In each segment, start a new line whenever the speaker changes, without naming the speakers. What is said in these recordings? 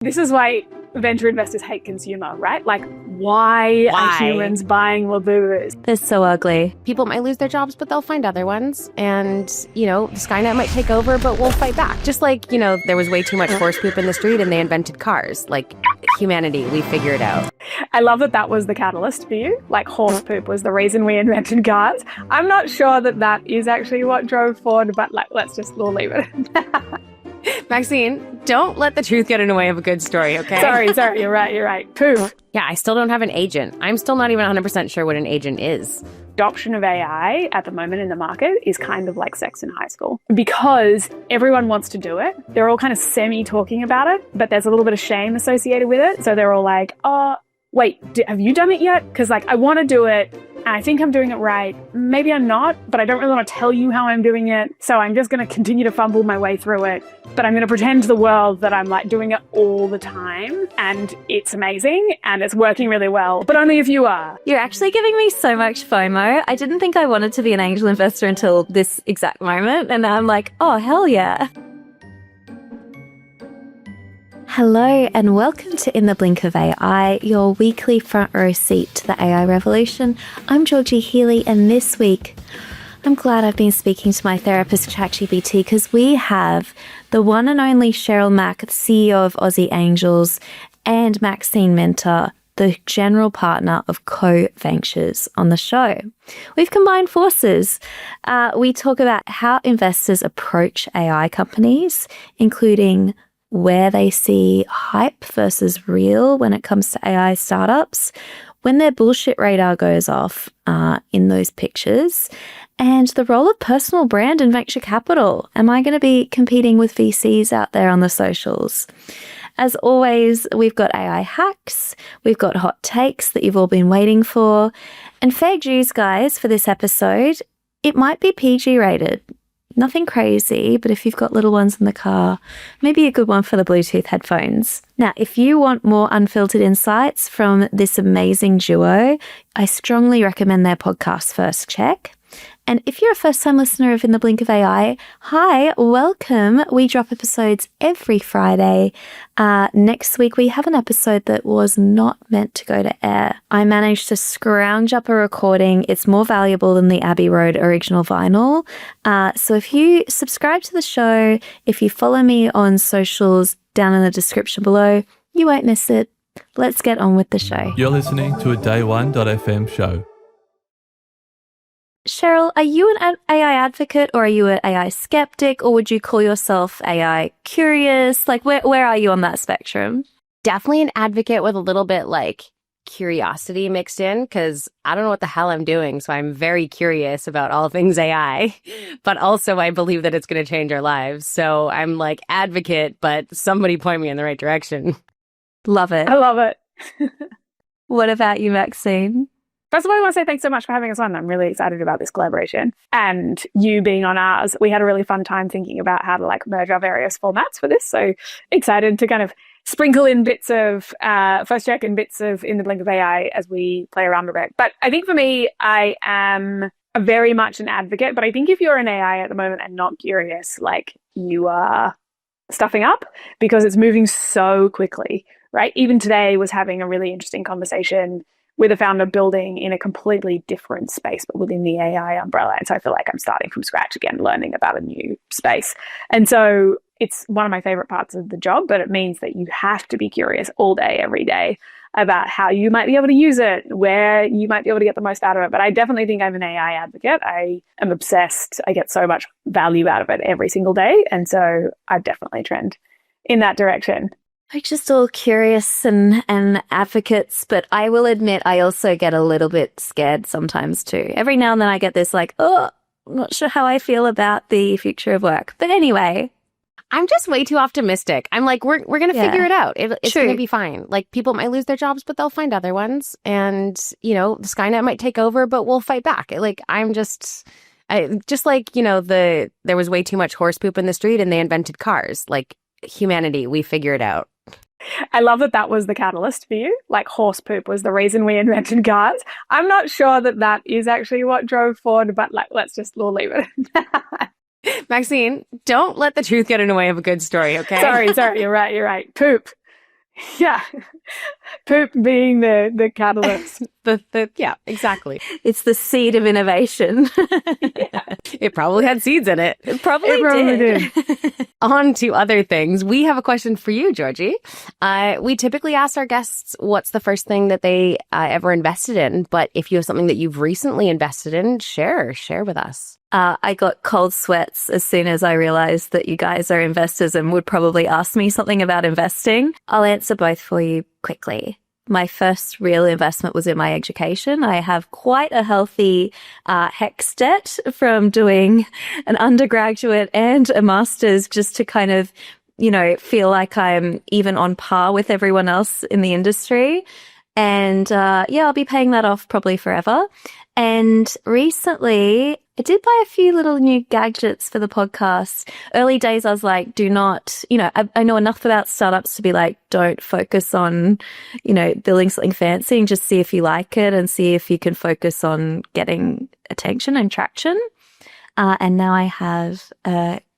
This is why venture investors hate consumer, right? Like, why are humans buying Labubus?
They're so ugly.
People might lose their jobs, but they'll find other ones. And, Skynet might take over, but we'll fight back. Just like, there was way too much horse poop in the street and they invented cars. Like, humanity, we figure it out.
I love that was the catalyst for you. Like, horse poop was the reason we invented cars. I'm not sure that is actually what drove Ford, but we'll leave it at that.
Maxine, don't let the truth get in the way of a good story, okay?
Sorry, you're right. Poop.
Yeah, I still don't have an agent. I'm still not even 100% sure what an agent is.
Adoption of AI at the moment in the market is kind of like sex in high school because everyone wants to do it. They're all kind of semi-talking about it, but there's a little bit of shame associated with it. So they're all like, oh, wait, have you done it yet? Because I want to do it. And I think I'm doing it right. Maybe I'm not, but I don't really want to tell you how I'm doing it. So I'm just going to continue to fumble my way through it. But I'm going to pretend to the world that I'm doing it all the time. And it's amazing and it's working really well. But only if you are.
You're actually giving me so much FOMO. I didn't think I wanted to be an angel investor until this exact moment. And now I'm like, oh, hell yeah. Hello and welcome to In the Blink of AI, your weekly front row seat to the AI revolution. I'm Georgie Healy, and this week I'm glad I've been speaking to my therapist ChatGPT because we have the one and only Cheryl Mack, the CEO of Aussie Angels, and Maxine Minter, the general partner of Valuations, on the show. We've combined forces. We talk about how investors approach AI companies, including where they see hype versus real when it comes to AI startups, when their bullshit radar goes off in those pictures, and the role of personal brand and venture capital. Am I going to be competing with VCs out there on the socials? As always, we've got AI hacks, we've got hot takes that you've all been waiting for, and fair dues, guys, for this episode, it might be PG rated. Nothing crazy, but if you've got little ones in the car, maybe a good one for the Bluetooth headphones. Now, if you want more unfiltered insights from this amazing duo, I strongly recommend their podcast first, Cheque. And if you're a first-time listener of In the Blink of AI, hi, welcome. We drop episodes every Friday. Next week, we have an episode that was not meant to go to air. I managed to scrounge up a recording. It's more valuable than the Abbey Road original vinyl. So if you subscribe to the show, if you follow me on socials down in the description below, you won't miss it. Let's get on with the show.
You're listening to a Day1.fm show.
Cheryl, are you an AI advocate or are you an AI skeptic, or would you call yourself AI curious? Where are you on that spectrum?
Definitely an advocate with a little bit curiosity mixed in, because I don't know what the hell I'm doing. So I'm very curious about all things AI, but also I believe that it's going to change our lives. So I'm advocate, but somebody point me in the right direction.
Love it.
I love it.
What about you, Maxine?
First of all, I want to say thanks so much for having us on. I'm really excited about this collaboration and you being on ours. We had a really fun time thinking about how to merge our various formats for this. So excited to kind of sprinkle in bits of First Check and bits of In the Blink of AI as we play around a bit. But I think for me, I am very much an advocate. But I think if you're an AI at the moment and not curious, you are stuffing up because it's moving so quickly, right? Even today was having a really interesting conversation with a founder building in a completely different space, but within the AI umbrella. And so I feel like I'm starting from scratch again, learning about a new space. And so it's one of my favorite parts of the job, but it means that you have to be curious all day, every day about how you might be able to use it, where you might be able to get the most out of it. But I definitely think I'm an AI advocate. I am obsessed. I get so much value out of it every single day. And so I definitely trend in that direction.
We're just all curious and advocates, but I will admit I also get a little bit scared sometimes too. Every now and then I get this I'm not sure how I feel about the future of work. But anyway.
I'm just way too optimistic. I'm we're going to figure it out. It's going to be fine. People might lose their jobs, but they'll find other ones. And, the Skynet might take over, but we'll fight back. I'm just... there was way too much horse poop in the street and they invented cars. Humanity, we figure it out.
I love that was the catalyst for you. Horse poop was the reason we invented cars. I'm not sure that is actually what drove Ford, but we'll leave it at that.
Maxine, don't let the truth get in the way of a good story, okay?
Sorry, you're right. Poop. Yeah. Poop being the catalyst.
Yeah, exactly.
It's the seed of innovation.
It probably had seeds in it.
It probably
did.
On to other things. We have a question for you, Georgie. We typically ask our guests what's the first thing that they ever invested in, but if you have something that you've recently invested in, share with us.
I got cold sweats as soon as I realized that you guys are investors and would probably ask me something about investing. I'll answer both for you quickly. My first real investment was in my education. I have quite a healthy HEX debt from doing an undergraduate and a master's just to kind of, feel like I'm even on par with everyone else in the industry. And I'll be paying that off probably forever. And recently, I did buy a few little new gadgets for the podcast. Early days, I was like, do not, I know enough about startups to be like, don't focus on, building something fancy and just see if you like it and see if you can focus on getting attention and traction. And now I have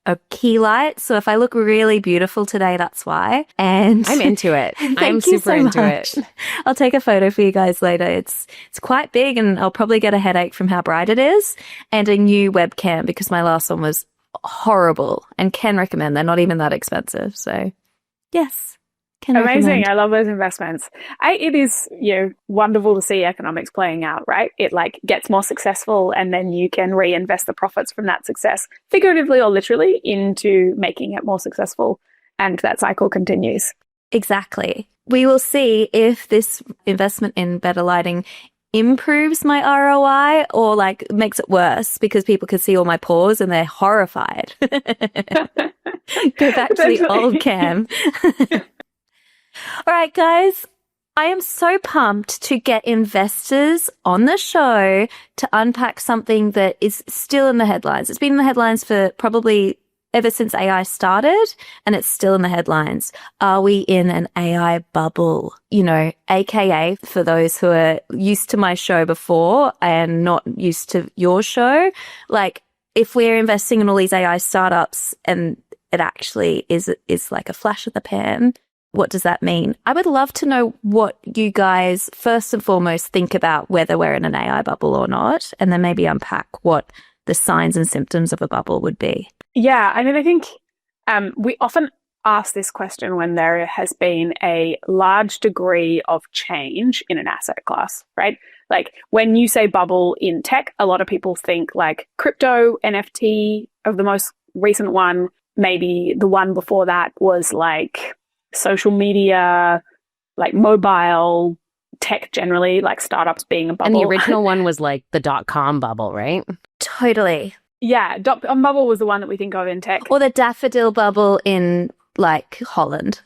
a key light. So if I look really beautiful today, that's why. And
I'm into it. I'm
Thank you
super
so
into
much.
it.
I'll take a photo for you guys later. It's quite big and I'll probably get a headache from how bright it is, and a new webcam because my last one was horrible, and can recommend. They're not even that expensive. So yes.
Amazing. I love those investments. It is, wonderful to see economics playing out, right? It gets more successful and then you can reinvest the profits from that success, figuratively or literally, into making it more successmakes and that cycle continues.
Exactly. We will see if this investment in better lighting improves my ROI or makes it worse because people can see all my pores and they're horrified. Go back to the old cam. All right, guys, I am so pumped to get investors on the show to unpack something that is still in the headlines. It's been in the headlines for probably ever since AI started, and it's still in the headlines. Are we in an AI bubble? AKA, for those who are used to my show before and not used to your show, if we're investing in all these AI startups and it actually is like a flash of the pan, what does that mean? I would love to know what you guys first and foremost think about whether we're in an AI bubble or not, and then maybe unpack what the signs and symptoms of a bubble would be.
Yeah, I think we often ask this question when there has been a large degree of change in an asset class, right? When you say bubble in tech, a lot of people think crypto, NFT of the most recent one. Maybe the one before that was social media, mobile tech generally, startups being a bubble.
And the original one was the .com bubble, right?
Totally.
Yeah, bubble was the one that we think of in tech.
Or the daffodil bubble in Holland.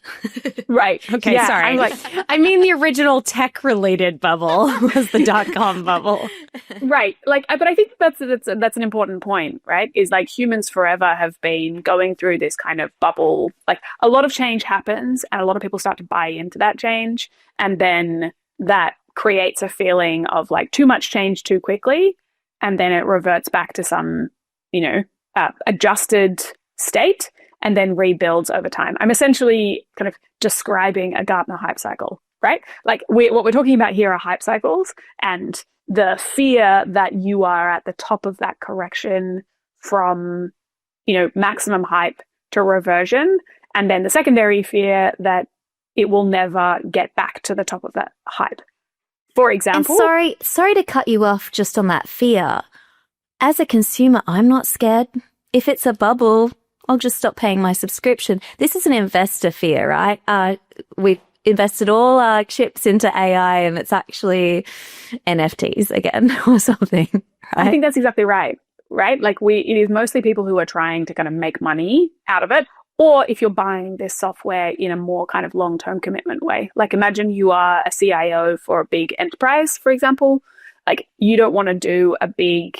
Right.
Okay,
yeah,
sorry. I mean the original tech-related bubble was the .com bubble.
Right. But I think that's an important point, right? Is humans forever have been going through this kind of bubble. A lot of change happens and a lot of people start to buy into that change. And then that creates a feeling of too much change too quickly. And then it reverts back to some, adjusted state and then rebuilds over time. I'm essentially kind of describing a Gartner hype cycle, right? What we're talking about here are hype cycles, and the fear that you are at the top of that correction from, maximum hype to reversion. And then the secondary fear that it will never get back to the top of that hype. For example.
And sorry to cut you off just on that fear. As a consumer, I'm not scared. If it's a bubble, I'll just stop paying my subscription. This is an investor fear, right? We've invested all our chips into AI and it's actually NFTs again or something, right?
I think that's exactly right, right? It is mostly people who are trying to kind of make money out of it. Or if you're buying this software in a more kind of long-term commitment way. Imagine you are a CIO for a big enterprise, for example. You don't want to do a big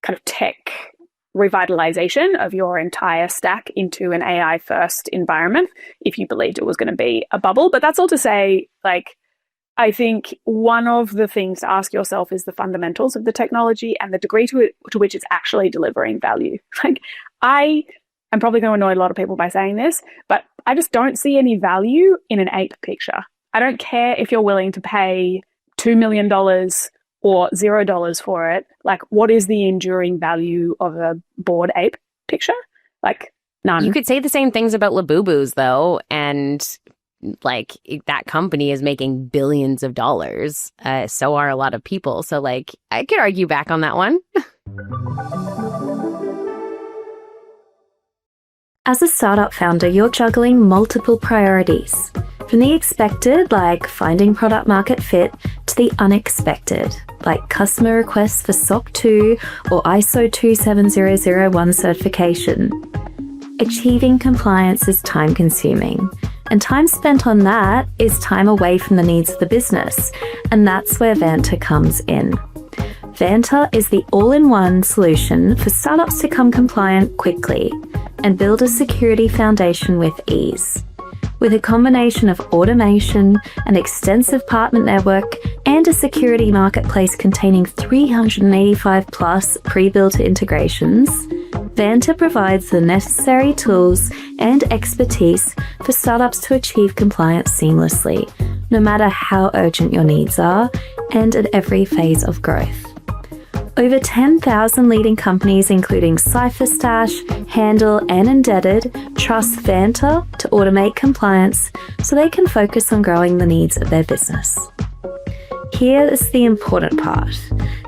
kind of tech revitalization of your entire stack into an AI first environment if you believed it was going to be a bubble. But that's all to say, I think one of the things to ask yourself is the fundamentals of the technology and the degree to which it's actually delivering value. I'm probably going to annoy a lot of people by saying this, but I just don't see any value in an ape picture. I don't care if you're willing to pay $2 million or $0 for it. Like, what is the enduring value of a bored ape picture? Like, none.
You could say the same things about Labubus, though, and like that company is making billions of dollars. So are a lot of people. So like, I could argue back on that one.
As a startup founder, you're juggling multiple priorities. From the expected, like finding product market fit, to the unexpected, like customer requests for SOC 2 or ISO 27001 certification. Achieving compliance is time consuming, and time spent on that is time away from the needs of the business, and that's where Vanta comes in. Vanta is the all-in-one solution for startups to become compliant quickly and build a security foundation with ease. With a combination of automation, an extensive partner network, and a security marketplace containing 385 plus pre-built integrations, Vanta provides the necessary tools and expertise for startups to achieve compliance seamlessly, no matter how urgent your needs are, and at every phase of growth. Over 10,000 leading companies, including CipherStash, Handle, and Indebted, trust Vanta to automate compliance so they can focus on growing the needs of their business. Here is the important part.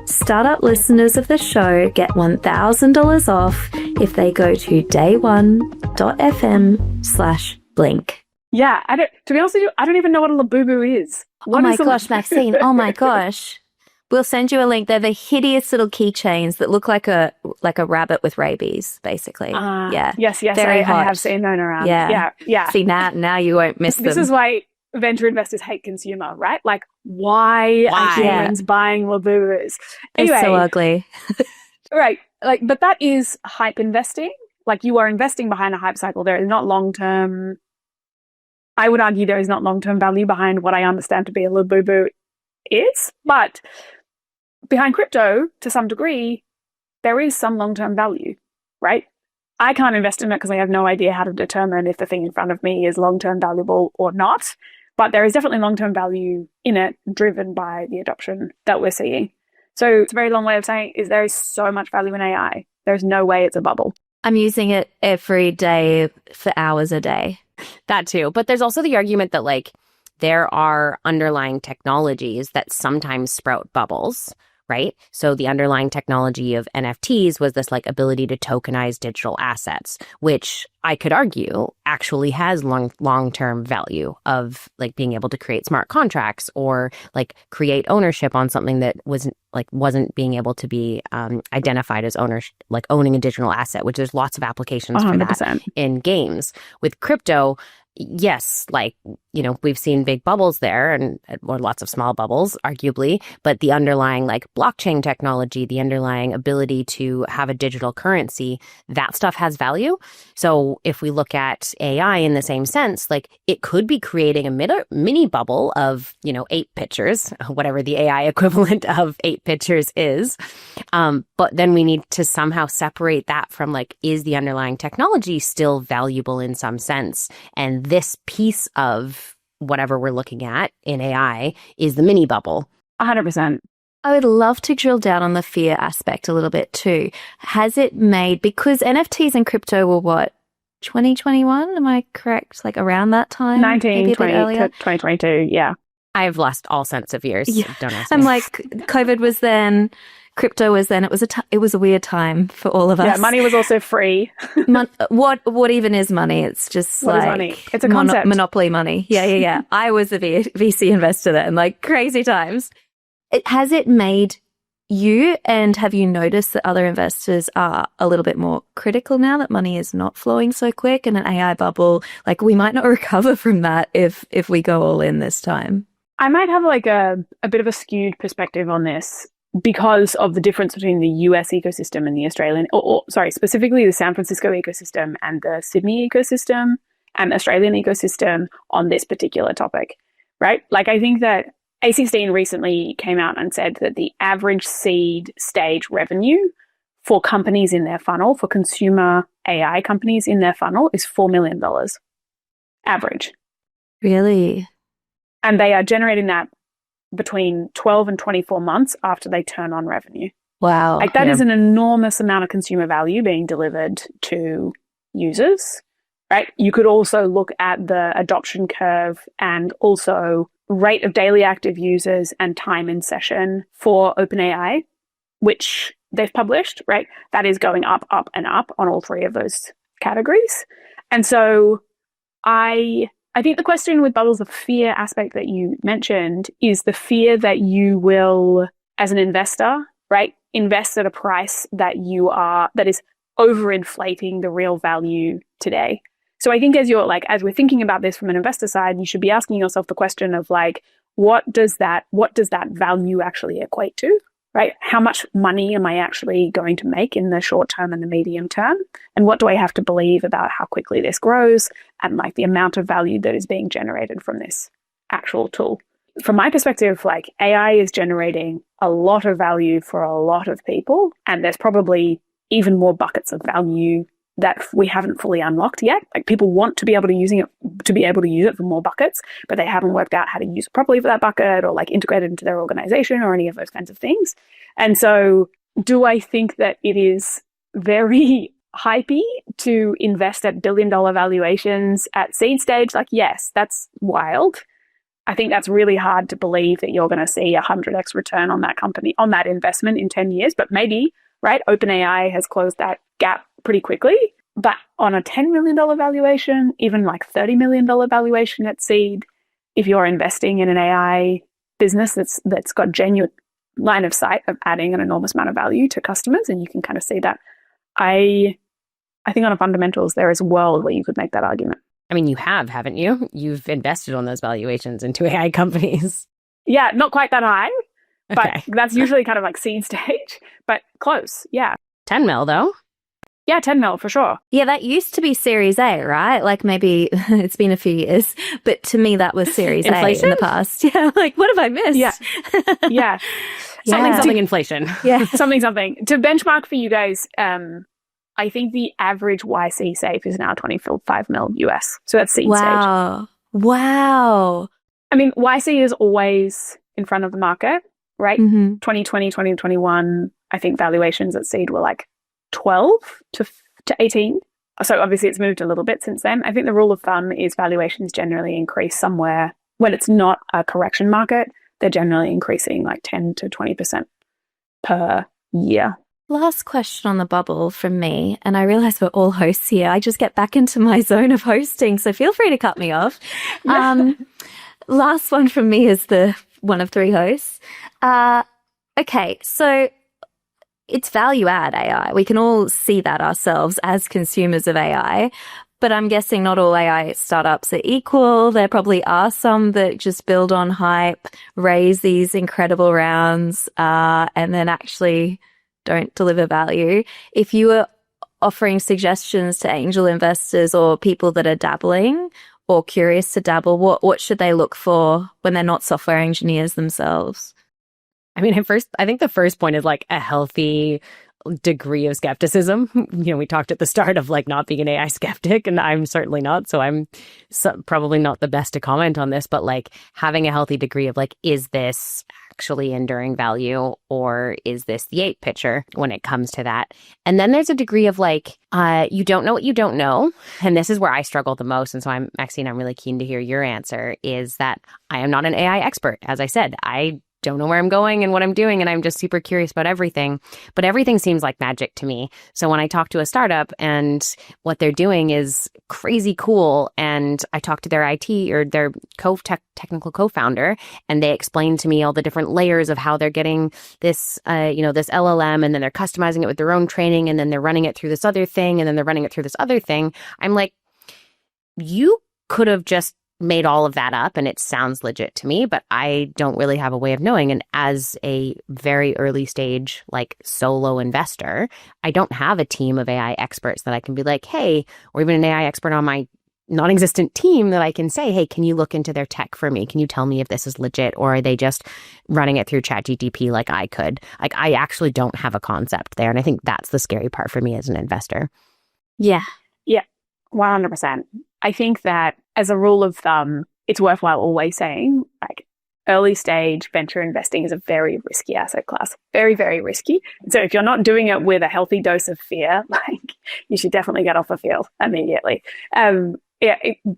Startup listeners of the show get $1,000 off if they go to day1.fm/blink.
Yeah, to be honest with you, I don't even know what a Labubu is.
Oh my gosh, Maxine. Oh my gosh. We'll send you a link. They're the hideous little keychains that look like a rabbit with rabies, basically. Yeah.
Yes.
Very
I
hot.
have seen them around.
Yeah. See, now you won't miss them.
This is why venture investors hate consumer, right? Like, why? Are humans buying Labubus? Anyway,
it's so ugly.
Right. Like, but that is hype investing. Like, you are investing behind a hype cycle. There is not long-term, I would argue there is not long-term value behind what I understand to be a Labubu is, but behind crypto, to some degree, there is some long-term value, right? I can't invest in it because I have no idea how to determine if the thing in front of me is long-term valuable or not. But there is definitely long-term value in it, driven by the adoption that we're seeing. So it's a very long way of saying is there is so much value in AI. There's no way it's a bubble.
I'm using it every day for hours a day.
That too. But there's also the argument that like there are underlying technologies that sometimes sprout bubbles, right? So the underlying technology of NFTs was this like ability to tokenize digital assets, which I could argue actually has long-term value of like being able to create smart contracts or like create ownership on something that wasn't being able to be identified as like owning a digital asset, which there's lots of applications
100%.
for that in games. With crypto, yes, like, you know, we've seen big bubbles there or lots of small bubbles, arguably, but the underlying like blockchain technology, the underlying ability to have a digital currency, that stuff has value. So if we look at AI in the same sense, like it could be creating a mini bubble of, you know, 8 pictures, whatever the AI equivalent of 8 pictures is. But then we need to somehow separate that from like, is the underlying technology still valuable in some sense? And this piece of whatever we're looking at in AI is the mini bubble.
100%.
I would love to drill down on the fear aspect a little bit too. Has it made, because NFTs and crypto were what, 2021? Am I correct? Like around that time?
2022, yeah.
I've lost all sense of years.
Yeah.
Don't ask me.
I'm like, COVID was then, crypto was then. It was a weird time for all of us.
Yeah, money was also free.
What even is money? It's just
what
like
is money? It's a concept.
Monopoly money. Yeah. I was a VC investor then, like crazy times. Has it made you, and have you noticed that other investors are a little bit more critical now that money is not flowing so quick in an AI bubble? Like we might not recover from that if we go all in this time.
I might have like a bit of a skewed perspective on this because of the difference between the US ecosystem and the Australian, specifically the San Francisco ecosystem and the Sydney ecosystem and Australian ecosystem on this particular topic, right? Like I think that A16 recently came out and said that the average seed stage revenue for companies in their funnel, for consumer AI companies in their funnel, is $4 million. average.
Really?
And they are generating that between 12 and 24 months after they turn on revenue.
Wow.
Like that is an enormous amount of consumer value being delivered to users, right? You could also look at the adoption curve and also rate of daily active users and time in session for OpenAI, which they've published, right? That is going up, up, and up on all three of those categories. And so I think the question with bubbles of fear aspect that you mentioned is the fear that you will, as an investor, right, invest at a price that is overinflating the real value today. So I think as we're thinking about this from an investor side, you should be asking yourself the question of like, what does that value actually equate to? Right? How much money am I actually going to make in the short term and the medium term? And what do I have to believe about how quickly this grows and like the amount of value that is being generated from this actual tool? From my perspective, like AI is generating a lot of value for a lot of people, and there's probably even more buckets of value that we haven't fully unlocked yet. Like people want to be able to use it for more buckets, but they haven't worked out how to use it properly for that bucket or like integrate it into their organization or any of those kinds of things. And so do I think that it is very hypey to invest at billion-dollar valuations at seed stage? Like, yes, that's wild. I think that's really hard to believe that you're going to see 100x return on that company, on that investment in 10 years, but maybe, right? OpenAI has closed that gap pretty quickly, but on a $10 million valuation, even like $30 million valuation at seed, if you're investing in an AI business that's got genuine line of sight of adding an enormous amount of value to customers, and you can kind of see that. I think on a fundamentals, there is a world where you could make that argument.
I mean, you have, haven't you? You've invested on those valuations into AI companies.
Yeah, not quite that high, but
Okay.
that's usually kind of like seed stage, but close. Yeah.
10 mil though.
Yeah, 10 mil for sure.
Yeah, that used to be Series A, right? Like maybe it's been a few years, but to me that was Series A in the past. Yeah, like what have I missed?
Yeah. Yeah.
Something inflation.
Yeah.
something. To benchmark for you guys, I think the average YC safe is now 25 mil US. So that's seed stage.
Wow.
I mean, YC is always in front of the market, right? 2020, 2021, I think valuations at seed were like 12 to 18. So obviously it's moved a little bit since then. I think the rule of thumb is valuations generally increase somewhere when it's not a correction market. They're generally increasing like 10 to 20% per year.
Last question on the bubble from me, and I realize we're all hosts here. I just get back into my zone of hosting, so feel free to cut me off. Last one from me is the one of three hosts. Okay, so it's value add AI. We can all see that ourselves as consumers of AI, but I'm guessing not all AI startups are equal. There probably are some that just build on hype, raise these incredible rounds, and then actually don't deliver value. If you were offering suggestions to angel investors or people that are dabbling or curious to dabble, what should they look for when they're not software engineers themselves?
I mean, I think the first point is like a healthy degree of skepticism. You know, we talked at the start of like not being an AI skeptic, and I'm certainly not. So I'm probably not the best to comment on this, but like having a healthy degree of like, is this actually enduring value, or is this the 8 pitcher when it comes to that? And then there's a degree of like, you don't know what you don't know. And this is where I struggle the most. And so Maxine, I'm really keen to hear your answer, is that I am not an AI expert. As I said, I don't know where I'm going and what I'm doing, and I'm just super curious about everything. But everything seems like magic to me. So when I talk to a startup and what they're doing is crazy cool, and I talk to their IT or their technical co-founder, and they explain to me all the different layers of how they're getting this, this LLM, and then they're customizing it with their own training, and then they're running it through this other thing, and then they're running it through this other thing. I'm like, you could have just made all of that up and it sounds legit to me, but I don't really have a way of knowing. And as a very early stage, like solo investor, I don't have a team of AI experts that I can be like, hey, or even an AI expert on my non-existent team that I can say, hey, can you look into their tech for me? Can you tell me if this is legit, or are they just running it through ChatGPT like I could? Like, I actually don't have a concept there. And I think that's the scary part for me as an investor.
Yeah.
Yeah, 100%. I think that as a rule of thumb, it's worthwhile always saying, like, early stage venture investing is a very risky asset class, very, very risky. So if you're not doing it with a healthy dose of fear, like, you should definitely get off the field immediately.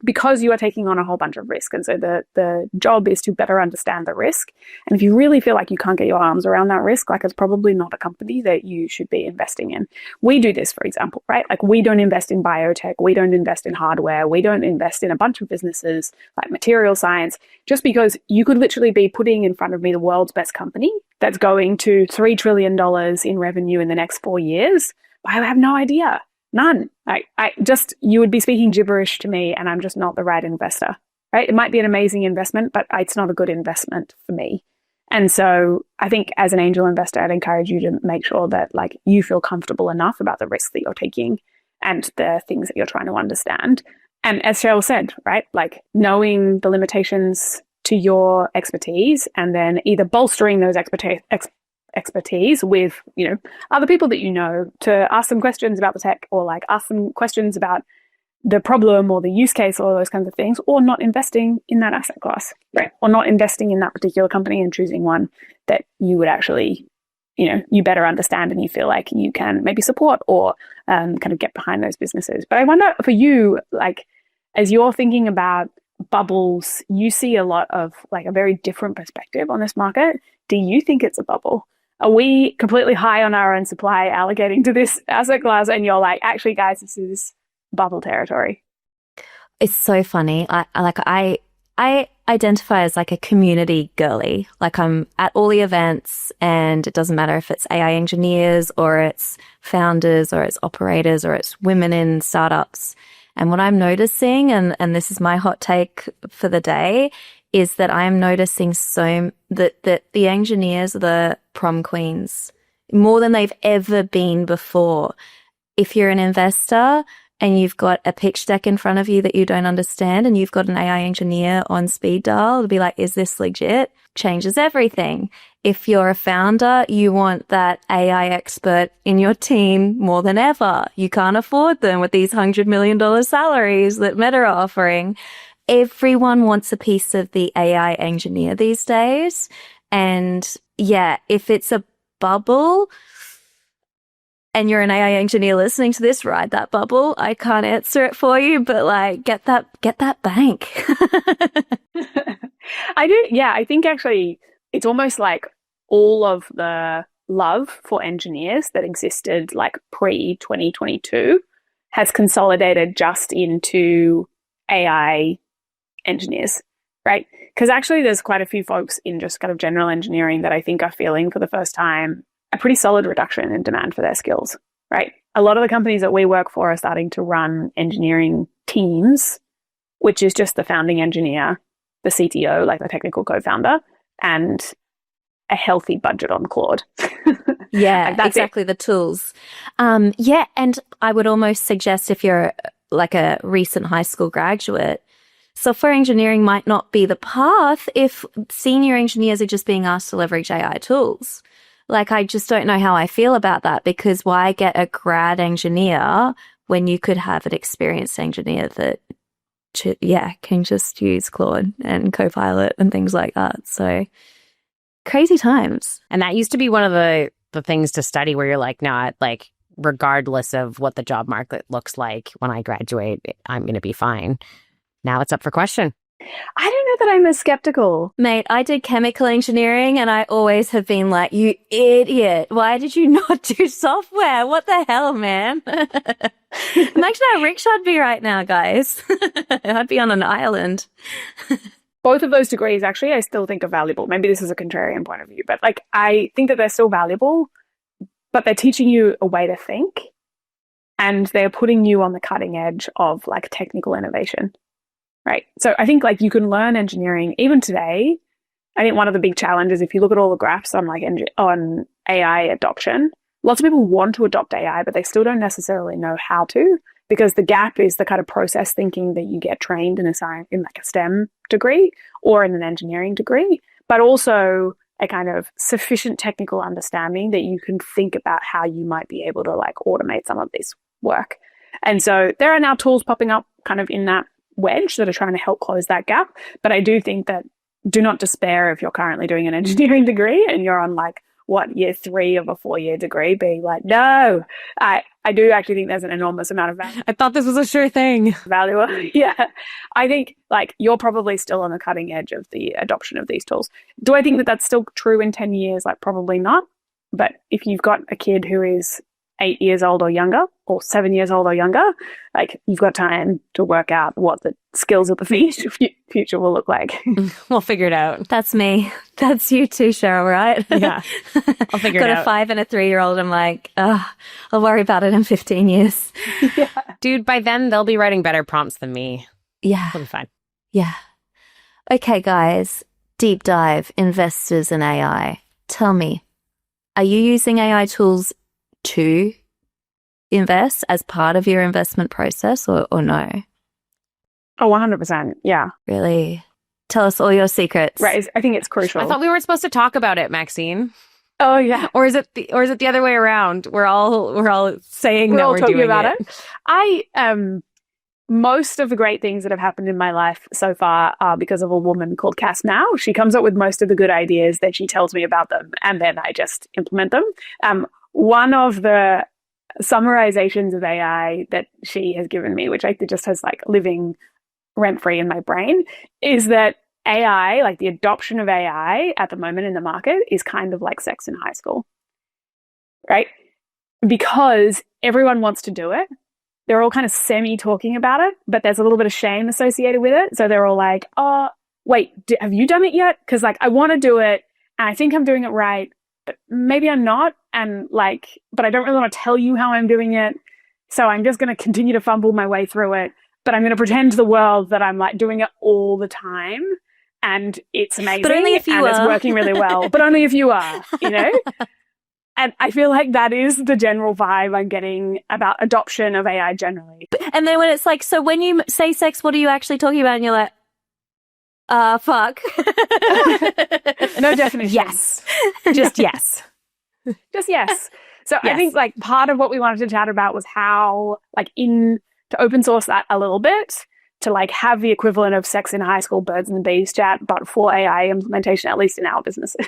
Because you are taking on a whole bunch of risk. And so the job is to better understand the risk. And if you really feel like you can't get your arms around that risk, like, it's probably not a company that you should be investing in. We do this, for example, right? Like, we don't invest in biotech. We don't invest in hardware. We don't invest in a bunch of businesses like material science, just because you could literally be putting in front of me the world's best company that's going to $3 trillion in revenue in the next 4 years. I have no idea. None. You would be speaking gibberish to me, and I'm just not the right investor, right? It might be an amazing investment, but it's not a good investment for me. And so I think as an angel investor, I'd encourage you to make sure that, like, you feel comfortable enough about the risk that you're taking and the things that you're trying to understand. And as Cheryl said, right, like, knowing the limitations to your expertise and then either bolstering those expertise with, other people that you know, to ask some questions about the tech, or like ask some questions about the problem or the use case or those kinds of things, or not investing in that asset class, right? Or not investing in that particular company and choosing one that you would actually, you better understand and you feel like you can maybe support or kind of get behind those businesses. But I wonder for you, like, as you're thinking about bubbles, you see a lot of, like, a very different perspective on this market. Do you think it's a bubble? Are we completely high on our own supply allocating to this asset class, and you're like, actually, guys, this is bubble territory?
It's so funny. I identify as like a community girly. Like, I'm at all the events, and it doesn't matter if it's AI engineers or it's founders or it's operators or it's women in startups. And what I'm noticing, and this is my hot take for the day, is that I am noticing that the engineers are the prom queens more than they've ever been before. If you're an investor and you've got a pitch deck in front of you that you don't understand, and you've got an AI engineer on speed dial to be like, is this legit? Changes everything. If you're a founder, you want that AI expert in your team more than ever. You can't afford them with these $100 million salaries that Meta are offering. Everyone wants a piece of the AI engineer these days. And yeah, if it's a bubble and you're an AI engineer listening to this, ride that bubble. I can't answer it for you, but, like, get that bank.
I do. Yeah, I think actually it's almost like all of the love for engineers that existed, like, pre-2022 has consolidated just into AI engineers, right? Because actually there's quite a few folks in just kind of general engineering that I think are feeling for the first time a pretty solid reduction in demand for their skills, right? A lot of the companies that we work for are starting to run engineering teams, which is just the founding engineer, the CTO, like the technical co-founder, and a healthy budget on Claude.
Yeah,
like, that's
exactly. The tools. Yeah, and I would almost suggest, if you're like a recent high school graduate, software engineering might not be the path if senior engineers are just being asked to leverage AI tools. Like, I just don't know how I feel about that, because why get a grad engineer when you could have an experienced engineer that, can just use Claude and Copilot and things like that. So crazy times.
And that used to be one of the things to study, where you're like, no, like, regardless of what the job market looks like when I graduate, I'm going to be fine. Now it's up for question.
I don't know that I'm as skeptical.
Mate, I did chemical engineering, and I always have been like, you idiot. Why did you not do software? What the hell, man? Imagine how rich I'd be right now, guys. I'd be on an island.
Both of those degrees, actually, I still think are valuable. Maybe this is a contrarian point of view, but, like, I think that they're still valuable, but they're teaching you a way to think, and they're putting you on the cutting edge of, like, technical innovation. Right. So I think, like, you can learn engineering even today. I think one of the big challenges, if you look at all the graphs on, like, on AI adoption, lots of people want to adopt AI, but they still don't necessarily know how to, because the gap is the kind of process thinking that you get trained in like a STEM degree or in an engineering degree, but also a kind of sufficient technical understanding that you can think about how you might be able to, like, automate some of this work. And so there are now tools popping up kind of in that wedge that are trying to help close that gap. But I do think that do not despair if you're currently doing an engineering degree and you're on like, what, year 3 of a 4-year degree, being like, no, I do actually think there's an enormous amount of value.
I thought this was a sure thing.
Yeah. I think like you're probably still on the cutting edge of the adoption of these tools. Do I think that that's still true in 10 years? Like probably not. But if you've got a kid who is 8 years old or younger, or 7 years old or younger, like you've got time to work out what the skills of the future will look like.
We'll figure it out.
That's me. That's you too, Cheryl, right?
Yeah. I'll figure it out.
Got a 5 and a 3-year-old. I'm like, I'll worry about it in 15 years.
Yeah.
Dude, by then they'll be writing better prompts than me.
Yeah.
It'll be fine.
Yeah. Okay, guys. Deep dive, investors in AI. Tell me, are you using AI tools to invest as part of your investment process or no?
Oh, 100%. Yeah.
Really? Tell us all your secrets.
Right. I think it's crucial.
I thought we weren't supposed to talk about it, Maxine.
Oh, yeah.
Or is it the other way around? We're all saying
We're
that
all
we're
talking
doing
about it. Most of the great things that have happened in my life so far are because of a woman called Cass Now. She comes up with most of the good ideas, then she tells me about them, and then I just implement them. One of the summarizations of AI that she has given me, which I think just has like living rent-free in my brain, is that AI, like the adoption of AI at the moment in the market, is kind of like sex in high school, right? Because everyone wants to do it. They're all kind of semi-talking about it, but there's a little bit of shame associated with it. So they're all like, oh, wait, have you done it yet? Because like, I want to do it and I think I'm doing it right, but maybe I'm not. And like, but I don't really want to tell you how I'm doing it. So I'm just going to continue to fumble my way through it. But I'm going to pretend to the world that I'm like doing it all the time. And it's amazing.
But only if you
and it's working really well. But only if you are, you know? And I feel like that is the general vibe I'm getting about adoption of AI generally.
And then when it's like, so when you say sex, what are you actually talking about? And you're like, fuck.
No definition.
Yes. Just yes.
Just yes. So
Yes.
I think like part of what we wanted to chat about was how like to open source that a little bit, to like have the equivalent of sex in high school birds and the bees chat, but for AI implementation, at least in our businesses.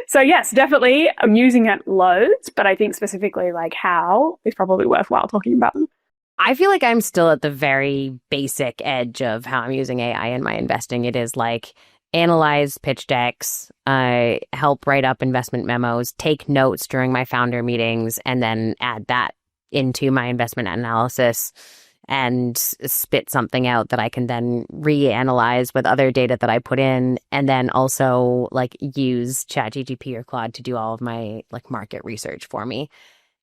So yes, definitely I'm using it loads, but I think specifically like how is probably worthwhile talking about them.
I feel like I'm still at the very basic edge of how I'm using AI in my investing. It is like analyze pitch decks, help write up investment memos, take notes during my founder meetings, and then add that into my investment analysis and spit something out that I can then reanalyze with other data that I put in, and then also like use ChatGPT or Claude to do all of my like market research for me.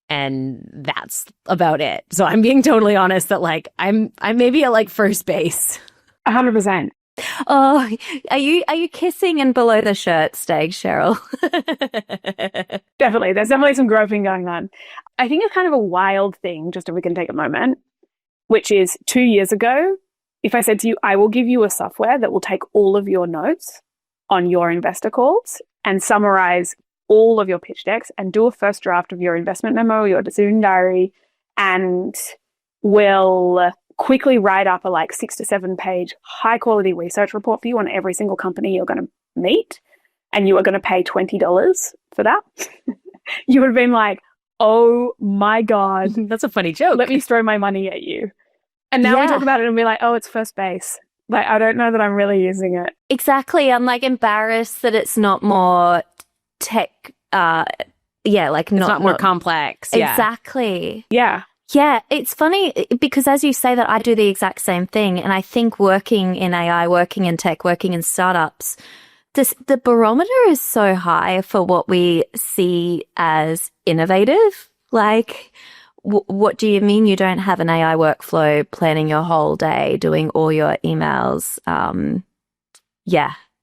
And that's about it. So I'm being totally honest that like I'm maybe at like first base.
100%.
Oh, are you kissing in below the shirt stage, Cheryl?
Definitely. There's definitely some groping going on. I think it's kind of a wild thing, just if we can take a moment, which is 2 years ago, if I said to you, I will give you a software that will take all of your notes on your investor calls and summarize all of your pitch decks and do a first draft of your investment memo, your decision diary, and will quickly write up a like 6 to 7 page high quality research report for you on every single company you're going to meet, and you are going to pay $20 for that. You would have been like, oh my God,
That's a funny joke.
let me throw my money at you. And now we talk about it and we're like, oh, it's first base. Like, I don't know that I'm really using it.
Exactly. I'm like embarrassed that it's not more tech. Like
It's not more complex. Yeah.
Exactly.
Yeah.
Yeah, it's funny because as you say that, I do the exact same thing. And I think working in AI, working in tech, working in startups, the barometer is so high for what we see as innovative. Like, what do you mean you don't have an AI workflow planning your whole day, doing all your emails?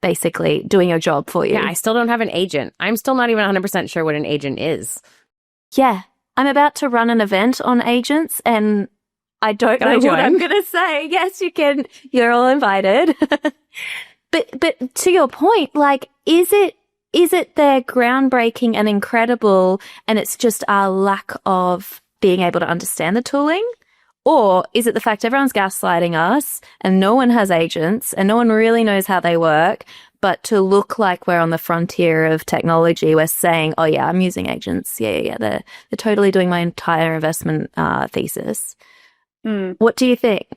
Basically doing your job for you.
Yeah, I still don't have an agent. I'm still not even 100% sure what an agent is.
Yeah. I'm about to run an event on agents and I don't know what I'm going to say. Yes, you can. You're all invited. But to your point, like, is it they're groundbreaking and incredible and it's just our lack of being able to understand the tooling? Or is it the fact everyone's gaslighting us and no one has agents and no one really knows how they work, but to look like we're on the frontier of technology, we're saying, oh yeah, I'm using agents. Yeah. They're totally doing my entire investment thesis. What do you think?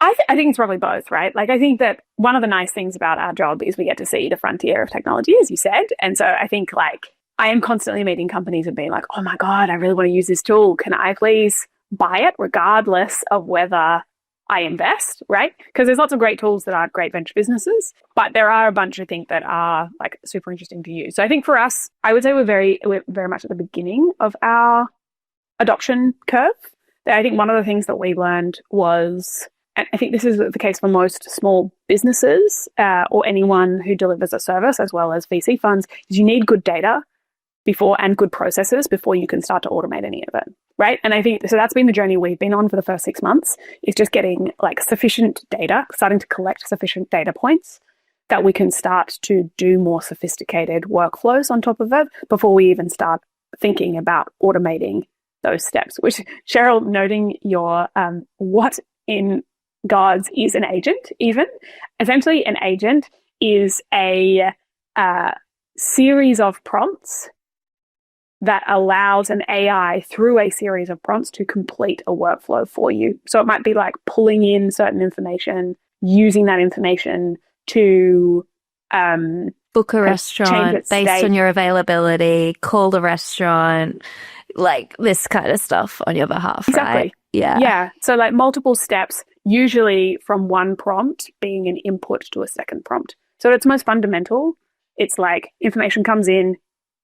I think it's probably both, right? Like, I think that one of the nice things about our job is we get to see the frontier of technology, as you said. And so I think, like, I am constantly meeting companies and being like, oh my God, I really want to use this tool. Can I please buy it regardless of whether I invest, right? Because there's lots of great tools that aren't great venture businesses, but there are a bunch I think that are like super interesting to use. So I think for us, I would say we're very much at the beginning of our adoption curve. I think one of the things that we learned was, and I think this is the case for most small businesses or anyone who delivers a service as well as VC funds, is you need good data before and good processes before you can start to automate any of it, right? And I think, so that's been the journey we've been on for the first 6 months, is just getting like sufficient data, starting to collect sufficient data points that we can start to do more sophisticated workflows on top of it before we even start thinking about automating those steps, which Cheryl, noting your what in God's is an agent even. Essentially, an agent is a series of prompts that allows an AI through a series of prompts to complete a workflow for you. So it might be like pulling in certain information, using that information to
book a restaurant based on your availability, call the restaurant, like this kind of stuff on your behalf,
exactly.
Right? Yeah.
Yeah. So like multiple steps, usually from one prompt being an input to a second prompt. So at its most fundamental, it's like information comes in,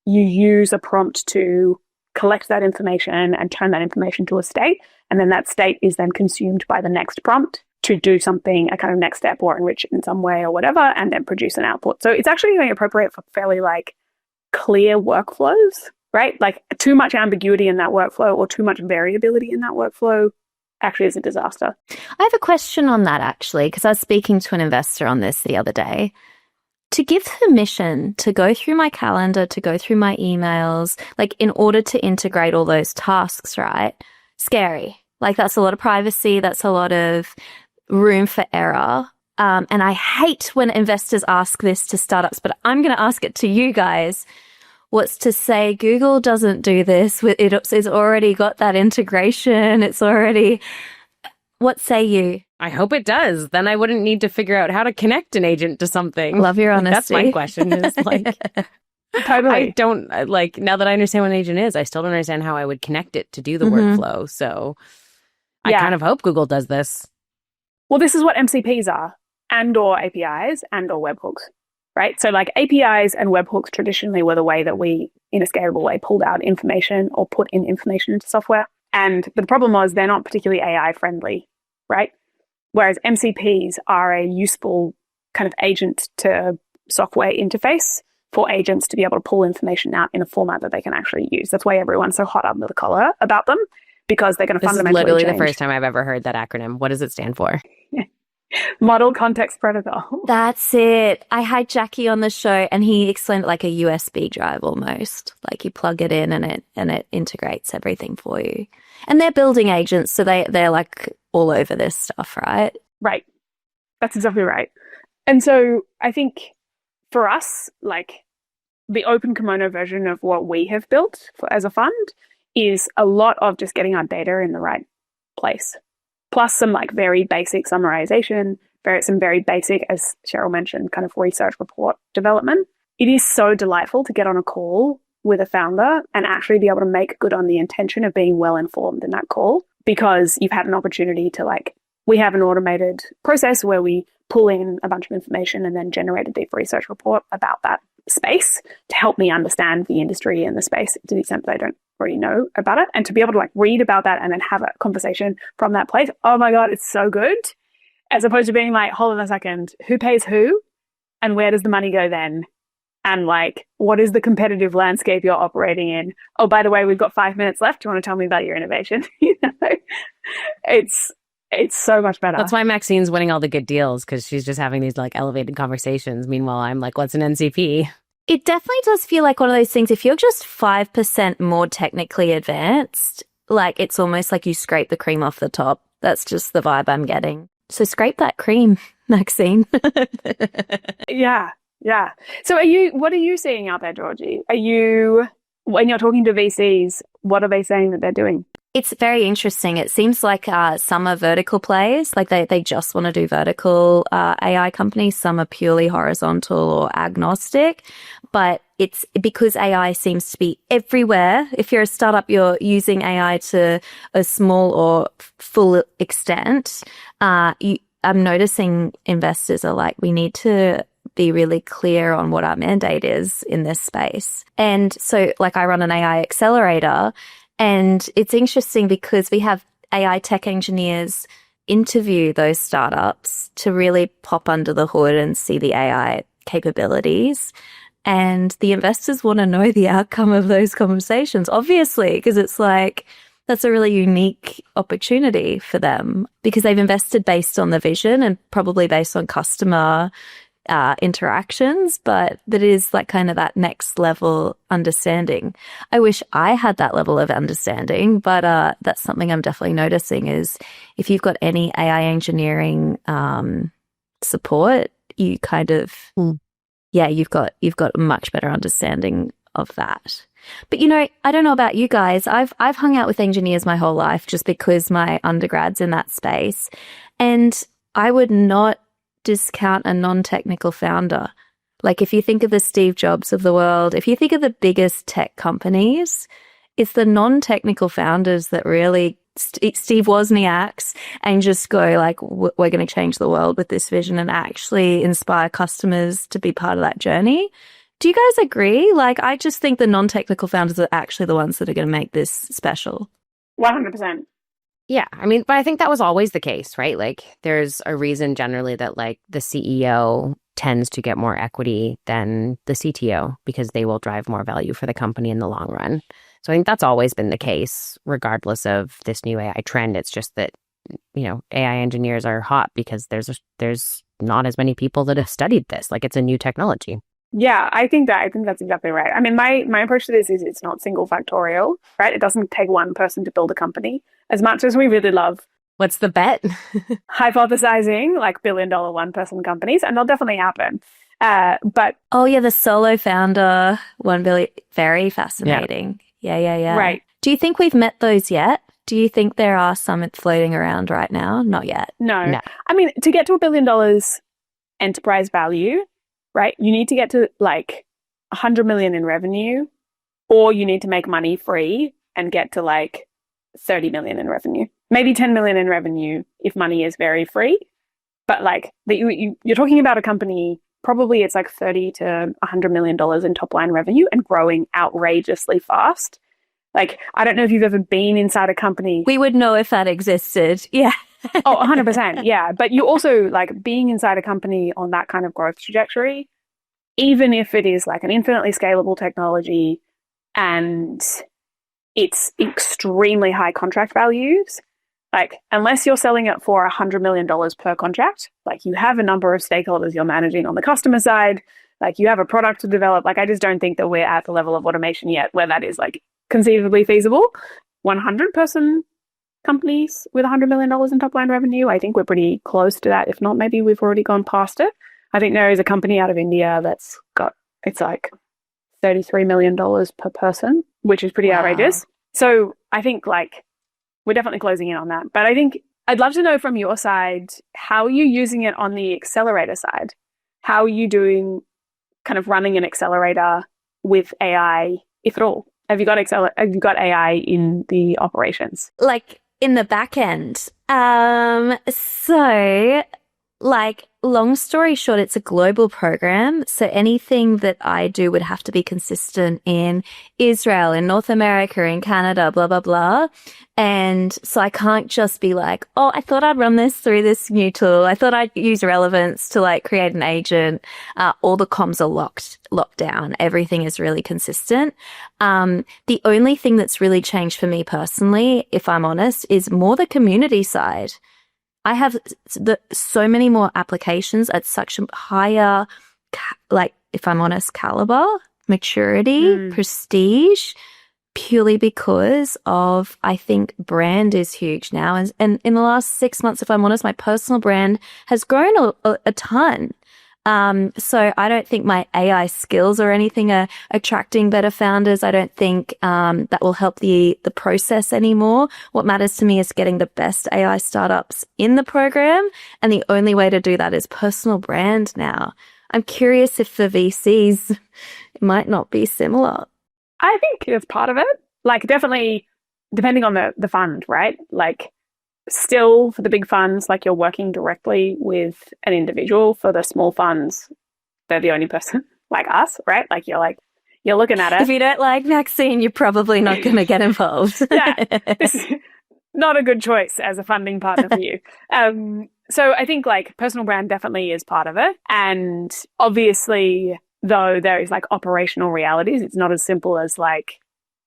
you use a prompt to collect that information and turn that information to a state. And then that state is then consumed by the next prompt to do something, a kind of next step or enrich it in some way or whatever, and then produce an output. So it's actually very appropriate for fairly like clear workflows, right? Like too much ambiguity in that workflow or too much variability in that workflow actually is a disaster.
I have a question on that actually, because I was speaking to an investor on this the other day. To give permission to go through my calendar, to go through my emails, like in order to integrate all those tasks, right? Scary. Like that's a lot of privacy. That's a lot of room for error. And I hate when investors ask this to startups, but I'm going to ask it to you guys. What's to say Google doesn't do this? It's already got that integration. It's already... What say you?
I hope it does. Then I wouldn't need to figure out how to connect an agent to something.
Love your honesty.
That's my question is like,
totally.
I don't like, now that I understand what an agent is, I still don't understand how I would connect it to do the workflow. So I kind of hope Google does this.
Well, this is what MCPs are, and or APIs and or webhooks, right? So like APIs and webhooks traditionally were the way that we, in a scalable way, pulled out information or put in information into software. And the problem was they're not particularly AI friendly, right? Whereas MCPs are a useful kind of agent to software interface for agents to be able to pull information out in a format that they can actually use. That's why everyone's so hot under the collar about them, because they're going to fundamentally
change. This is literally
change.
The first time I've ever heard that acronym. What does it stand for?
Model Context Protocol.
That's it. I had Jackie on the show and he explained it like a USB drive almost. Like you plug it in and it integrates everything for you. And they're building agents, so they're like all over this stuff, right?
Right. That's exactly right. And so I think for us, like the open kimono version of what we have built as a fund is a lot of just getting our data in the right place. Plus some like very basic summarization, some very basic, as Cheryl mentioned, kind of research report development. It is so delightful to get on a call with a founder and actually be able to make good on the intention of being well informed in that call, because you've had an opportunity to like, we have an automated process where we pull in a bunch of information and then generate a deep research report about that space to help me understand the industry and the space to the extent that I don't already know about it, and to be able to like read about that and then have a conversation from that place. Oh my God, it's so good. As opposed to being like, hold on a second, who pays who and where does the money go then? And like, what is the competitive landscape you're operating in? Oh, by the way, we've got 5 minutes left. Do you want to tell me about your innovation? You know, it's so much better.
That's why Maxine's winning all the good deals, because she's just having these like elevated conversations. Meanwhile, I'm like, what's an NCP?
It definitely does feel like one of those things. If you're just 5% more technically advanced, Like, it's almost like you scrape the cream off the top. That's just the vibe I'm getting. So scrape that cream, Maxine.
Yeah. So what are you seeing out there, Georgie? When you're talking to VCs, what are they saying that they're doing?
It's very interesting. It seems like some are vertical players, like they just want to do vertical AI companies. Some are purely horizontal or agnostic, but it's because AI seems to be everywhere. If you're a startup, you're using AI to a small or full extent. I'm noticing investors are like, we need to be really clear on what our mandate is in this space. And so, like, I run an AI accelerator. And it's interesting because we have AI tech engineers interview those startups to really pop under the hood and see the AI capabilities. And the investors want to know the outcome of those conversations, obviously, because it's like, that's a really unique opportunity for them because they've invested based on the vision and probably based on customer interactions, but that is like kind of that next level understanding. I wish I had that level of understanding, but that's something I'm definitely noticing is if you've got any AI engineering support, you kind of you've got a much better understanding of that. But I don't know about you guys. I've hung out with engineers my whole life just because my undergrad's in that space, and I would not discount a non-technical founder. Like, if you think of the Steve Jobs of the world, if you think of the biggest tech companies, it's the non-technical founders that really Steve Wozniaks and just go like, we're going to change the world with this vision and actually inspire customers to be part of that journey. Do you guys agree? Like, I just think the non-technical founders are actually the ones that are going to make this special.
100%.
Yeah, I mean, but I think that was always the case, right? Like, there's a reason generally that like the CEO tends to get more equity than the CTO because they will drive more value for the company in the long run. So I think that's always been the case, regardless of this new AI trend. It's just that, AI engineers are hot because there's not as many people that have studied this. Like, it's a new technology.
Yeah, I think that's exactly right. I mean, my approach to this is it's not single factorial, right? It doesn't take one person to build a company. As much as we really love
What's the bet?
hypothesizing like billion-dollar one-person companies, and they'll definitely happen. But
oh yeah, the solo founder 1 billion, very fascinating. Yeah.
Right.
Do you think we've met those yet? Do you think there are some floating around right now? Not yet.
No. I mean, to get to $1 billion enterprise value, right? You need to get to like 100 million in revenue, or you need to make money free and get to like 30 million in revenue, maybe 10 million in revenue if money is very free. But like you're talking about a company, probably it's like 30 to $100 million in top line revenue and growing outrageously fast. Like, I don't know if you've ever been inside a company.
We would know if that existed. Yeah.
Oh, 100%. Yeah. But you also like being inside a company on that kind of growth trajectory, even if it is like an infinitely scalable technology and it's extremely high contract values, like unless you're selling it for $100 million per contract, like you have a number of stakeholders you're managing on the customer side, like you have a product to develop. Like, I just don't think that we're at the level of automation yet where that is like conceivably feasible. 100-person companies with $100 million in top line revenue, I think we're pretty close to that. If not, maybe we've already gone past it. I think there is a company out of India it's like $33 million per person, which is pretty outrageous. So I think like we're definitely closing in on that. But I think I'd love to know from your side, how are you using it on the accelerator side? How are you doing kind of running an accelerator with AI, if at all? Have you got AI in the operations?
Like in the back end. So like, long story short, it's a global program. So anything that I do would have to be consistent in Israel, in North America, in Canada, blah, blah, blah. And so I can't just be like, oh, I thought I'd run this through this new tool. I thought I'd use relevance to like create an agent. All the comms are locked down. Everything is really consistent. The only thing that's really changed for me personally, if I'm honest, is more the community side. I have so many more applications at such a higher, like, if I'm honest, caliber, maturity, prestige, purely because of, I think brand is huge now. And in the last 6 months, if I'm honest, my personal brand has grown a ton. So I don't think my AI skills or anything are attracting better founders. I don't think that will help the process anymore. What matters to me is getting the best AI startups in the program. And the only way to do that is personal brand now. I'm curious if for VCs, it might not be similar.
I think it's part of it. Like, definitely depending on the fund, right? Like, still for the big funds, like, you're working directly with an individual. For the small funds, they're the only person, like us, right? Like, you're looking at it.
If you don't like Maxine, you're probably not going to get involved.
Yeah, this is not a good choice as a funding partner for you. So I think, like, personal brand definitely is part of it. And obviously, though, there is, like, operational realities. It's not as simple as, like,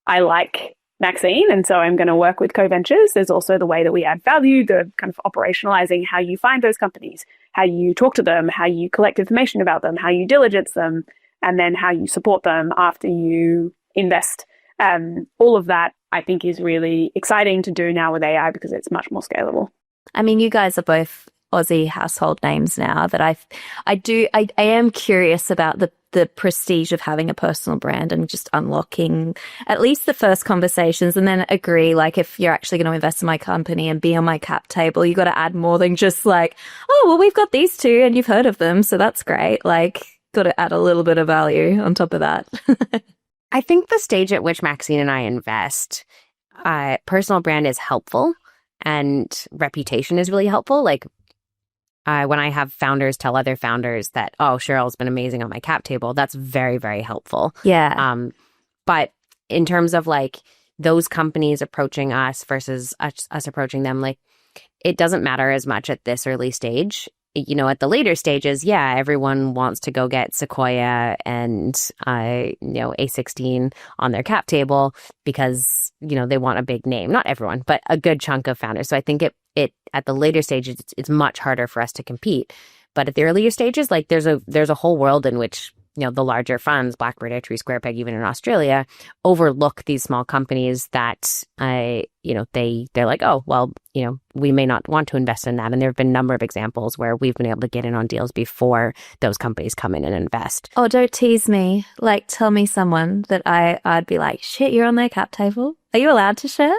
I like Maxine, and so I'm going to work with co-ventures. There's also the way that we add value, the kind of operationalizing how you find those companies, how you talk to them, how you collect information about them, how you diligence them, and then how you support them after you invest. All of that, I think, is really exciting to do now with AI because it's much more scalable.
I mean, you guys are both Aussie household names now that I am curious about the prestige of having a personal brand and just unlocking at least the first conversations, and then agree, like, if you're actually going to invest in my company and be on my cap table, you got to add more than just like, oh, well, we've got these two and you've heard of them, so that's great. Like, got to add a little bit of value on top of that.
I think the stage at which Maxine and I invest, personal brand is helpful and reputation is really helpful. Like, when I have founders tell other founders that, oh, Cheryl's been amazing on my cap table, that's very, very helpful.
Yeah.
But in terms of, like, those companies approaching us versus us approaching them, like, it doesn't matter as much at this early stage. You know, at the later stages, yeah, everyone wants to go get Sequoia and, A16 on their cap table because, you know, they want a big name. Not everyone, but a good chunk of founders. So I think it at the later stages, it's much harder for us to compete. But at the earlier stages, like, there's a whole world in which, you know, the larger funds, Blackbird, Tree, Square Peg, even in Australia, overlook these small companies that, they're like, oh, well, you know, we may not want to invest in that. And there have been a number of examples where we've been able to get in on deals before those companies come in and invest.
Oh, don't tease me. Like, tell me someone that I'd be like, shit, you're on their cap table. Are you allowed to share?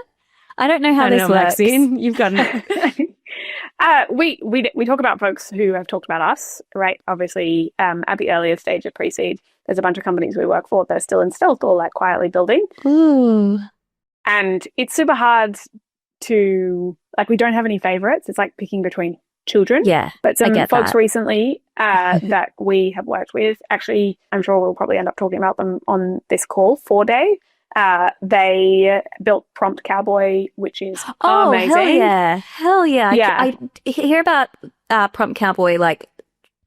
I don't know how this works.
Maxine, you've got it.
We talk about folks who have talked about us, right? Obviously, at the earlier stage of pre-seed, there's a bunch of companies we work for that are still in stealth or, like, quietly building.
Ooh.
And it's super hard to, like, we don't have any favorites. It's like picking between children.
Yeah,
but some
I get
folks
that.
recently that we have worked with, actually, I'm sure we'll probably end up talking about them on this call, 4Day. They built Prompt Cowboy, which is amazing.
Hell yeah.
Yeah.
I hear about Prompt Cowboy, like,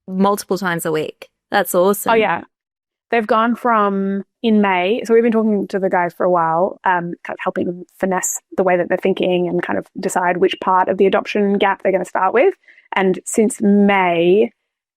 multiple times a week. That's awesome.
Oh, yeah. They've gone from, in May, so we've been talking to the guys for a while, kind of helping them finesse the way that they're thinking and kind of decide which part of the adoption gap they're going to start with. And since May,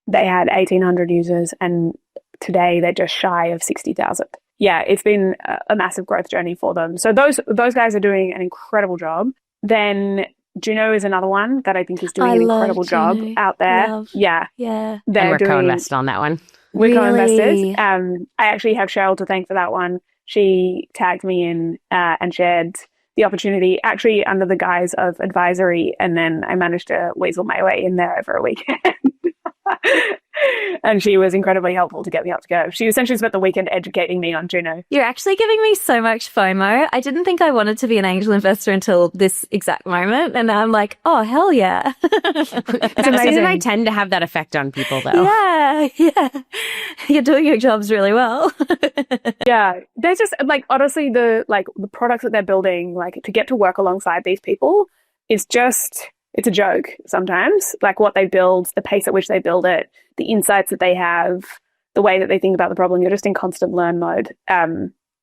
they had 1,800 users, and today they're just shy of 60,000. Yeah, it's been a massive growth journey for them. So those guys are doing an incredible job. Then Juno is another one that I think is doing an incredible job out there. Yeah.
Yeah.
And we're co-invested on that one.
We're co-investors. I actually have Cheryl to thank for that one. She tagged me in and shared the opportunity, actually under the guise of advisory, and then I managed to weasel my way in there over a weekend. And she was incredibly helpful to get me up to go. She essentially spent the weekend educating me on Juno.
You're actually giving me so much FOMO. I didn't think I wanted to be an angel investor until this exact moment. And now I'm like, oh, hell yeah.
It's amazing. I tend to have that effect on people, though.
Yeah. You're doing your jobs really well.
Yeah. They're just, like, honestly, the products that they're building, like, to get to work alongside these people is just, it's a joke sometimes. Like, what they build, the pace at which they build it, the insights that they have, the way that they think about the problem, you're just in constant learn mode.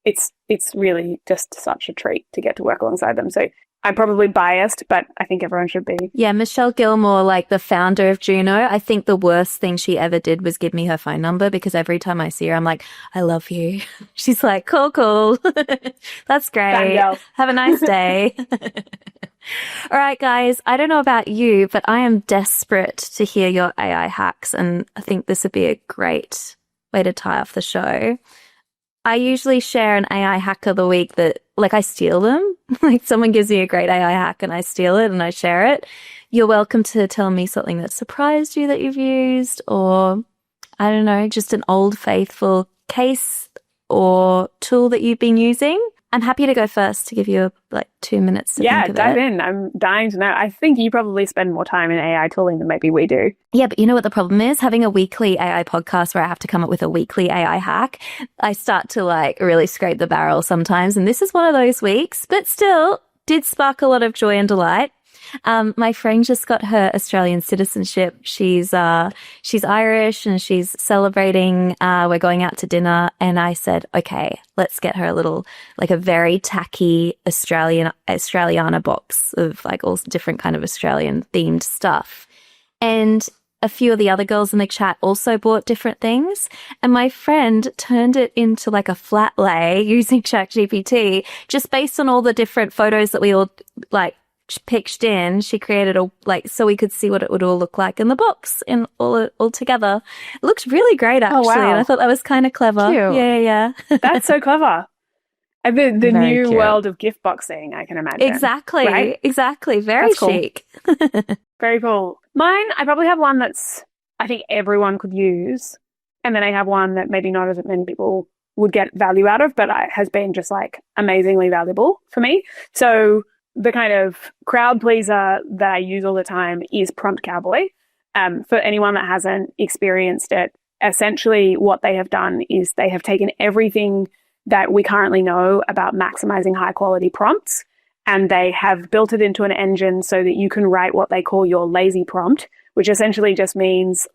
It's really just such a treat to get to work alongside them. So I'm probably biased, but I think everyone should be.
Yeah, Michelle Gilmore, like the founder of Juno, I think the worst thing she ever did was give me her phone number, because every time I see her, I'm like, I love you. She's like, cool. That's great.
Fangirl.
Have a nice day. All right, guys, I don't know about you, but I am desperate to hear your AI hacks, and I think this would be a great way to tie off the show. I usually share an AI hack of the week that, like, I steal them. Like, someone gives me a great AI hack and I steal it and I share it. You're welcome to tell me something that surprised you that you've used, or, I don't know, just an old faithful case or tool that you've been using. I'm happy to go first to give you 2 minutes to think of it.
Yeah, dive in. I'm dying to know. I think you probably spend more time in AI tooling than maybe we do.
Yeah, but you know what the problem is? Having a weekly AI podcast where I have to come up with a weekly AI hack, I start to really scrape the barrel sometimes. And this is one of those weeks, but still did spark a lot of joy and delight. My friend just got her Australian citizenship. She's Irish and she's celebrating. We're going out to dinner, and I said, okay, let's get her a very tacky Australiana box of all different kind of Australian themed stuff. And a few of the other girls in the chat also bought different things. And my friend turned it into a flat lay using ChatGPT, just based on all the different photos that we all pitched in. She created so we could see what it would all look like in the box and all together. It looked really great, actually.
Oh, wow.
And I thought that was kind of clever.
Cute.
Yeah.
That's so clever. And the
Very
new
cute.
world of gift boxing, I can imagine.
Exactly.
Right?
Exactly. Very
That's cool.
chic.
Very cool. Mine, I probably have one that's, I think everyone could use. And then I have one that maybe not as many people would get value out of, but has been just amazingly valuable for me. So the kind of crowd pleaser that I use all the time is Prompt Cowboy. For anyone that hasn't experienced it, essentially what they have done is they have taken everything that we currently know about maximizing high quality prompts, and they have built it into an engine so that you can write what they call your lazy prompt, which essentially just means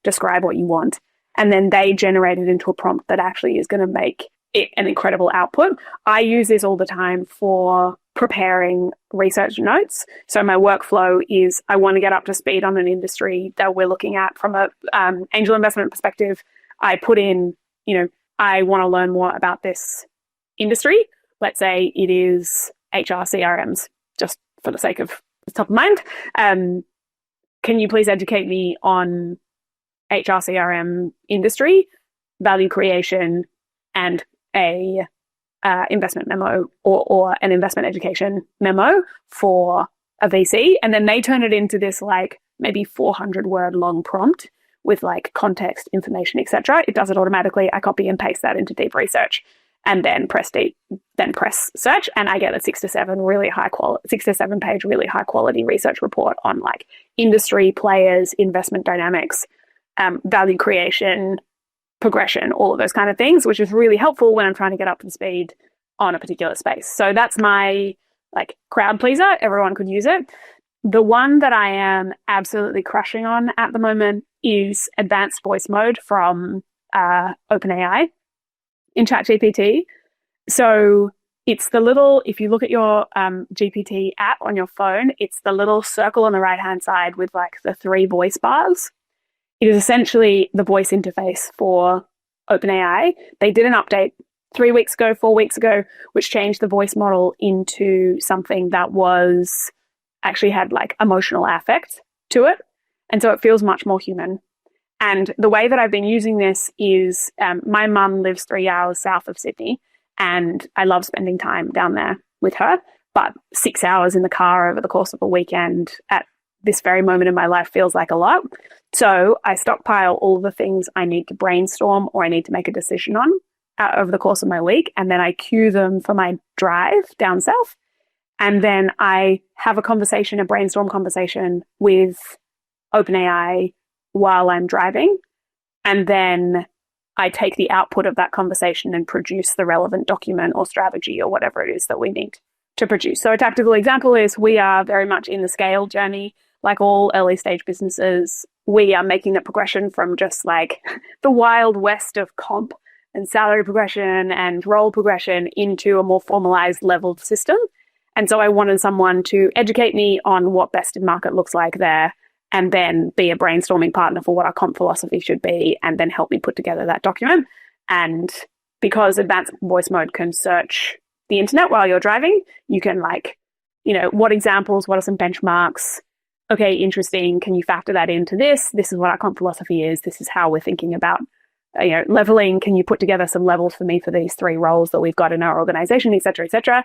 describe what you want. And then they generate it into a prompt that actually is going to make it an incredible output. I use this all the time for preparing research notes. So my workflow is I want to get up to speed on an industry that we're looking at from a angel investment perspective. I put in, I want to learn more about this industry. Let's say it is HR CRMs, just for the sake of the top of mind. Can you please educate me on HR CRM industry, value creation, and a investment memo or an investment education memo for a VC? And then they turn it into this maybe 400 word long prompt with context, information, etc. It does it automatically. I copy and paste that into deep research and then press search, and I get a 6 to 7 page really high quality research report on industry players, investment dynamics, value creation, progression, all of those kind of things, which is really helpful when I'm trying to get up to speed on a particular space. So that's my crowd pleaser. Everyone could use it. The one that I am absolutely crushing on at the moment is advanced voice mode from OpenAI in ChatGPT. So it's the little, if you look at your GPT app on your phone, it's the little circle on the right-hand side with the 3 voice bars. It is essentially the voice interface for OpenAI. They did an update 4 weeks ago, which changed the voice model into something that actually had emotional affect to it. And so it feels much more human. And the way that I've been using this is my mum lives 3 hours south of Sydney, and I love spending time down there with her. But 6 hours in the car over the course of a weekend at this very moment in my life feels like a lot. So I stockpile all the things I need to brainstorm or I need to make a decision on over the course of my week. And then I queue them for my drive down south. And then I have a brainstorm conversation with OpenAI while I'm driving. And then I take the output of that conversation and produce the relevant document or strategy or whatever it is that we need to produce. So a tactical example is we are very much in the scale journey. Like all early stage businesses, we are making the progression from just the wild west of comp and salary progression and role progression into a more formalized leveled system. And so I wanted someone to educate me on what best in market looks like there, and then be a brainstorming partner for what our comp philosophy should be, and then help me put together that document. And because advanced voice mode can search the internet while you're driving, you can what examples, what are some benchmarks? Okay, interesting. Can you factor that into this? This is what our comp philosophy is. This is how we're thinking about leveling. Can you put together some levels for me for these 3 roles that we've got in our organization, et cetera, et cetera.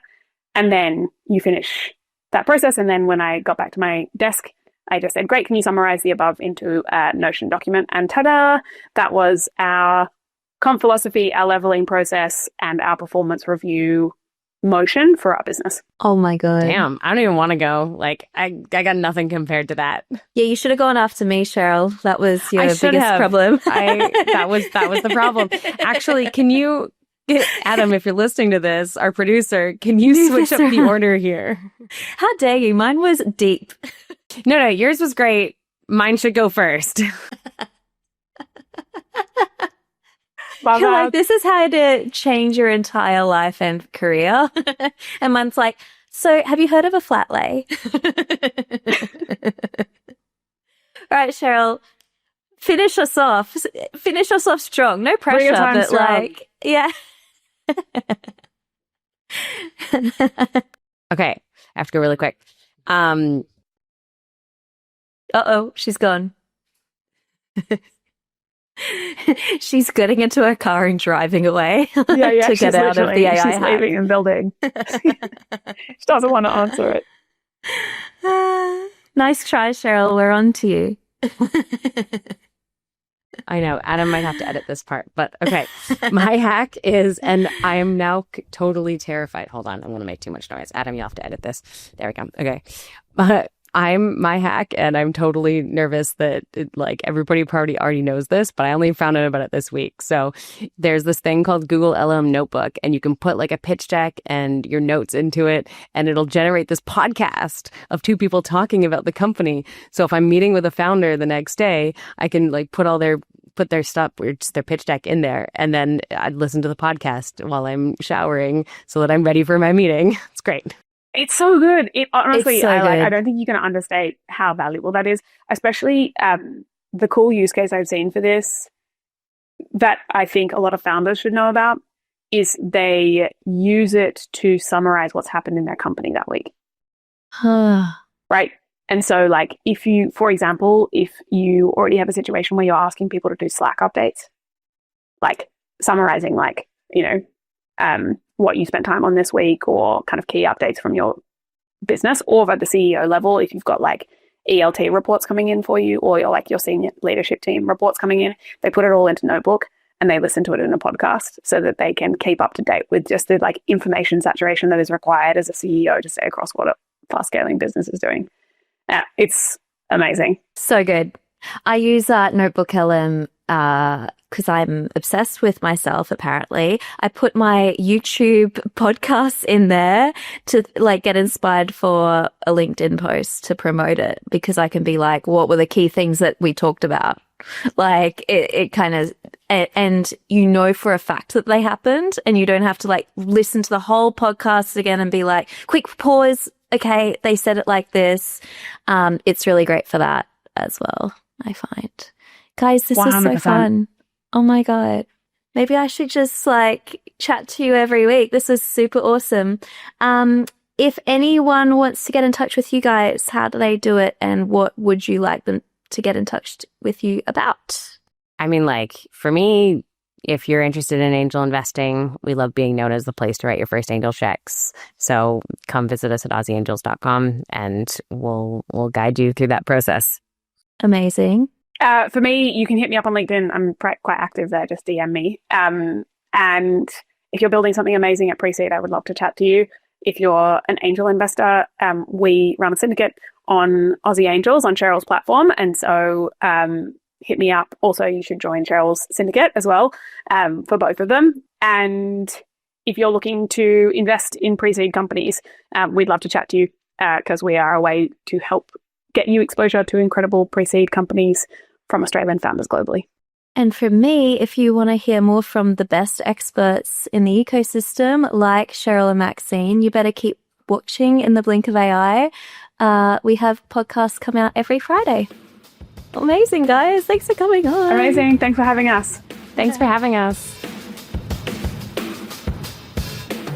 And then you finish that process. And then when I got back to my desk, I just said, great, can you summarize the above into a Notion document? And ta-da, that was our comp philosophy, our leveling process, and our performance review motion for our business.
Oh my God.
Damn, I don't even want to go. Like, I got nothing compared to that.
Yeah, you should have gone after me, Cheryl. That was your biggest problem.
That was the problem. Actually, can you, Adam, if you're listening to this, our producer, can you switch up the order here?
How dare you? Mine was deep.
No, yours was great. Mine should go first.
You're like, this is how to change your entire life and career. And mine's like, so have you heard of a flat lay? All right, Cheryl, finish us off. Finish us off strong. No pressure, but strong. Like, yeah.
Okay, I have to go really quick.
Uh-oh, she's gone. She's getting into her car and driving away to get out of the AI
She's
hack.
leaving the building. She doesn't want to answer it.
Nice try, Cheryl. We're on to you.
I know, Adam might have to edit this part, but okay. My hack is, and I am now totally terrified. Hold on, I'm going to make too much noise. Adam, you have to edit this. There we go. Okay. I'm my hack, and I'm totally nervous that everybody probably already knows this, but I only found out about it this week. So there's this thing called Google LM Notebook, and you can put like a pitch deck and your notes into it, and it'll generate this podcast of 2 people talking about the company. So if I'm meeting with a founder the next day, I can put their stuff, or just their pitch deck in there, and then I'd listen to the podcast while I'm showering so that I'm ready for my meeting. It's great.
It's so good. It honestly,
good.
I don't think you can understate how valuable that is, especially the cool use case I've seen for this that I think a lot of founders should know about is they use it to summarize what's happened in their company that week. Right? And so if you, for example, if you already have a situation where you're asking people to do Slack updates, summarizing what you spent time on this week, or kind of key updates from your business, or at the CEO level, if you've got ELT reports coming in for you, or your senior leadership team reports coming in, they put it all into Notebook and they listen to it in a podcast so that they can keep up to date with just the information saturation that is required as a CEO to stay across what a fast scaling business is doing. It's amazing.
So good. I use NotebookLM because I'm obsessed with myself, apparently. I put my YouTube podcasts in there to get inspired for a LinkedIn post to promote it, because I can be like, what were the key things that we talked about? It kind of, and for a fact that they happened, and you don't have to listen to the whole podcast again and be like, quick pause. Okay, they said it like this. It's really great for that as well, I find. Guys, this 100%. Was so fun. Oh my God. Maybe I should just chat to you every week. This is super awesome. If anyone wants to get in touch with you guys, how do they do it? And what would you like them to get in touch with you about?
I mean, for me, if you're interested in angel investing, we love being known as the place to write your first angel checks. So come visit us at AussieAngels.com and we'll guide you through that process.
Amazing.
For me, you can hit me up on LinkedIn. I'm quite active there. Just DM me. And if you're building something amazing at Pre-Seed, I would love to chat to you. If you're an angel investor, we run a syndicate on Aussie Angels on Cheryl's platform. And so hit me up. Also, you should join Cheryl's syndicate as well for both of them. And if you're looking to invest in pre-seed companies, we'd love to chat to you because we are a way to help get you exposure to incredible pre-seed companies from Australian founders globally.
And for me, if you want to hear more from the best experts in the ecosystem, like Cheryl and Maxine, you better keep watching In the Blink of AI. We have podcasts come out every Friday. Amazing, guys. Thanks for coming on.
Amazing. Thanks for having us.
Thanks for having us.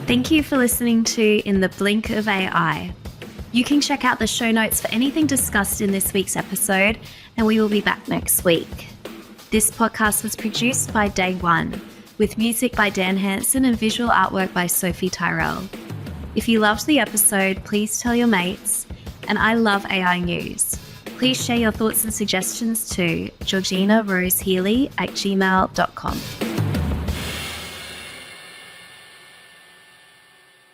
Thank you for listening to In the Blink of AI. You can check out the show notes for anything discussed in this week's episode, and we will be back next week. This podcast was produced by Day One, with music by Dan Hansen and visual artwork by Sophie Tyrell. If you loved the episode, please tell your mates. And I love AI news. Please share your thoughts and suggestions to georginarosehealy@gmail.com.